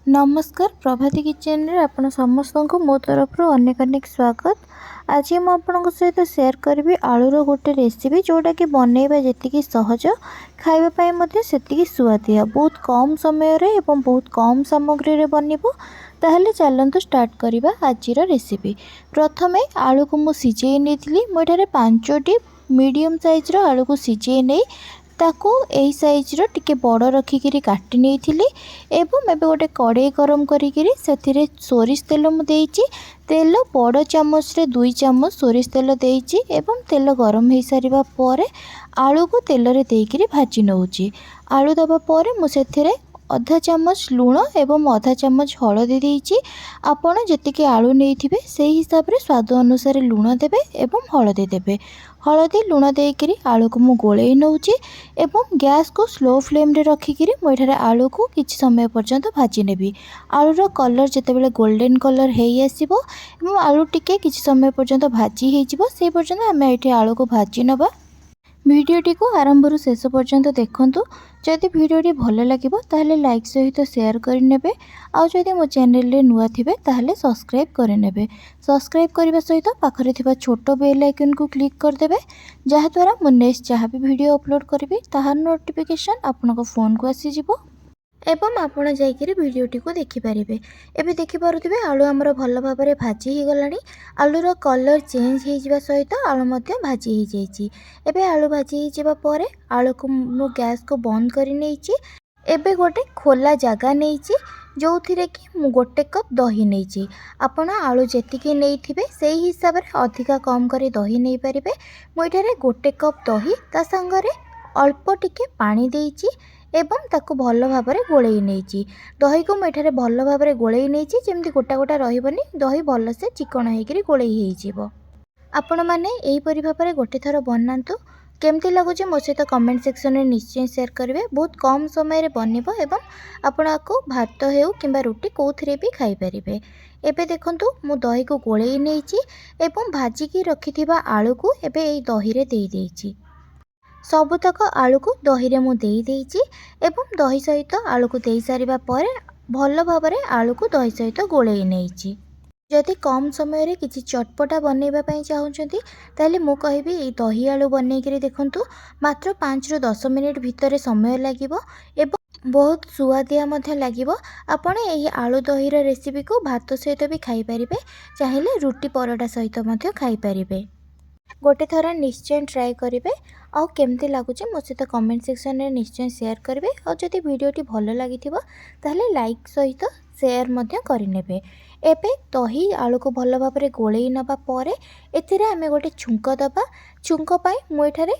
नमस्कार प्रभाती किचन रे आपण समस्त को मो तरफ अनेक अनेक स्वागत। आज मैं आपन सहित शेयर करी आलूर गोटे रेसिपी जोटा कि बनइबा जी सहज खावाई से सुआदिया बहुत कम समय रे एवं बहुत कम सामग्री रे बनइबो। ताहले चलतु स्टार्ट करवा आज रेसिपी। प्रथमे आलू को मुझे सिझे नहीं मुझे 5टी मीडियम साइज आलू को सिझे नहीं ताकू यही साइज टिके बड़ रखिकी काटी नहीं एवं एबे गोटे कड़े गरम करी सोरिष तेल मुझे तेल बड़ चामच रे 2 चामच सोरिष तेल देइछि एवं तेल गरम हो सारिबा परे आलू को तेल रे देइकिरी भाजी नउछि। आलू दबा परे मु सेथिरे आधा चामच लूण एवं आधा चामच हलदी देइछि। आपण जेतिके आलू नैथिबे सेही हिसाब रे स्वाद अनुसार लूण देबे एवं हलदी देबे। हलदी लूण देइकिरी आलू को मु गोळेई नउछि एवं गैस को स्लो फ्लेम रे रखिकिरी मुठारे आलू को किछि समय पर्यंत भाजी नेबी। आलूर कलर जेतेबेले गोल्डन कलर हेई आसीबो एवं आलू टिके किछि समय पर्यंत भाजी हेइजिबो से पर्यंत आमे एठी आलू को भाजी नबा। वीडियोटी को आरंभ रु शेष पर्यंत देखंतु। जदि वीडियोटी भल लागिबो ताहले लाइक सहित शेयर करिनेबे। आउ जदि मो चैनल रे नुआ थिबे ताहले सब्सक्राइब करिनेबे। सब्सक्राइब करबा सहित पाखरे थिबा छोटो बेल आइकन को क्लिक कर देबे जहा द्वारा मो नेक्स्ट जहा भी वीडियो अपलोड करबी ताहार नोटिफिकेशन आपनको फोन को आसी जिवो एवं आपण जाइकिरी वीडियोटी को देखिपारे। एबे देखिपारुथिबे आलू आमर भल भाव में भाजी हो गलानी। आलूर कलर चेंज हो सहित आलू मध्य भाजी हो जाइछि। एबे आलू भाजी हो जाबा परे आलू को मु गैस को बंद करि नैछि। एबे गोटे खोला जगह नैछि जो थिरे कि मु गोटे कप दही नैछि। आपण आलू जेतिके नैथिबे सेही हिसाब रे अधिका कम करी दही नै परिबे। मु एठारे गोटे कप दही ता संगरे अल्प टिके पानी देइछि एवं ताकू भल भाव में गोलई नहीं। दही को मुझे भल भाव में गोलई नहीं जमी गोटा गोटा रही दही भल से चिकन होकर गोलई हो। आपण मैंने यहीपरी भाव में गोटे थर बनातु केमती लगुच मो सहित कमेंट सेक्शन में निश्चय शेयर करेंगे। बहुत कम समय बनइब एवं आपण को भात हो कि रुटी कौन भी खाईपर। एबे देखंतु मु दही को गोलई नहीं एवं भाजिकी रखि आलू को एबे यही दही रे दे देइछि। सबुतक आलू को दही रे मु देई देइछि एवं दही सहित आलू को देई सारिबा परे भल भाव में आलू को दही सहित गोलई नैछि। जदि कम समय रे किछि चटपटा बनइबा पई चाहुचंती ताले मु कहबी ए दही आलू बनइकरी देखंतु मात्र 5 रु 10 मिनिट भितर समय लागिबो एवं बहुत सुआदिया मध्य लागिबो। आपण एही आलू दही रा रेसिपी को भात सहित भी खाई परिबे चाहिले रुटी परोटा सहित मध्य खाई परिबे। गोटे थर निश्चय ट्राए करेंगे। आउ केमती लगुच मो सहित कमेंट सेक्शन में निश्चय शेयर करेंगे। और जदि वीडियोटी भल लगी ताहले लाइक सहित शेयर मध्य करिनेबे। एबे दही आलू को भल भाव में गोलई नबा परे एथिरे आमे गोटे छुंक दबा। छुंक पाई मु एठारे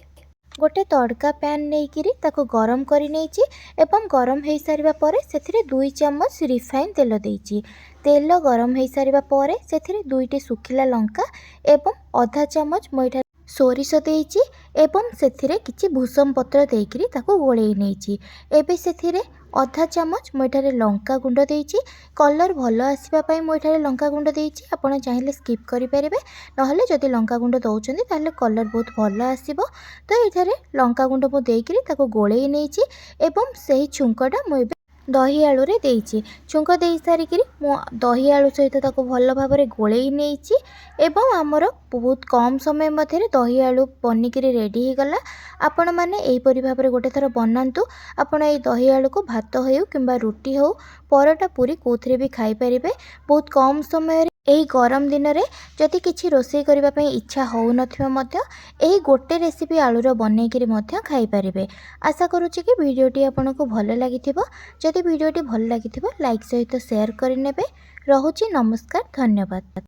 गोटे तड़का पैन नहींकि ताको गरम करी नैछि एवं गरम हो सारिबा परे सेथिरे 2 चामच रिफाइन तेल देइछि। तेल गरम हो सारिबा परे सेथिरे 2टी सुखिला लंका एवं आधा चामच मुझे सोरिष देइछि एवं सेथिरे किछि भूसम पत्र देइकरी ताको गोलई नैछि। एबे सेथिरे आधा चामच मुझे लंका गुंड देइछि। कलर भल आसीबा पई मुझे लंका गुंड देइछि। आपण चाहिले स्किप करि परिबे नहले जदि लंका गुंड दउचंदी ताले कलर बहुत भल आसीबो। तो एठारे लंका गुंड मु देइकरी ताको गोलई नैछि एवं सेही छुंकटा मु एबे दही आलू रे देइछि। छुंक देई सारिकिरी मु दही आलू सहित ताको भल भाव में गोलई नैछि एवं आमर बहुत कम समय मध्य दही आलू बनिकी रेडी हो गला। आपण मैंने यहीपरी भाव में गोटे थर बनातु। आपण ये दही आलू को भात हो कि रुटी हो परोटा पूरी कौन भी खाई परिबे। बहुत कम समय यही गरम दिन में जदि किसी रोषे करने इच्छा हो नथिबा गोटे रेसिपी आलूर बनईकरी खाई परिबे। आशा करुच्ची कि वीडियोटी आपको भल लगी। जदि वीडियोटी भल लगी लाइक सहित शेयर करिनेबे। रहुची नमस्कार धन्यवाद।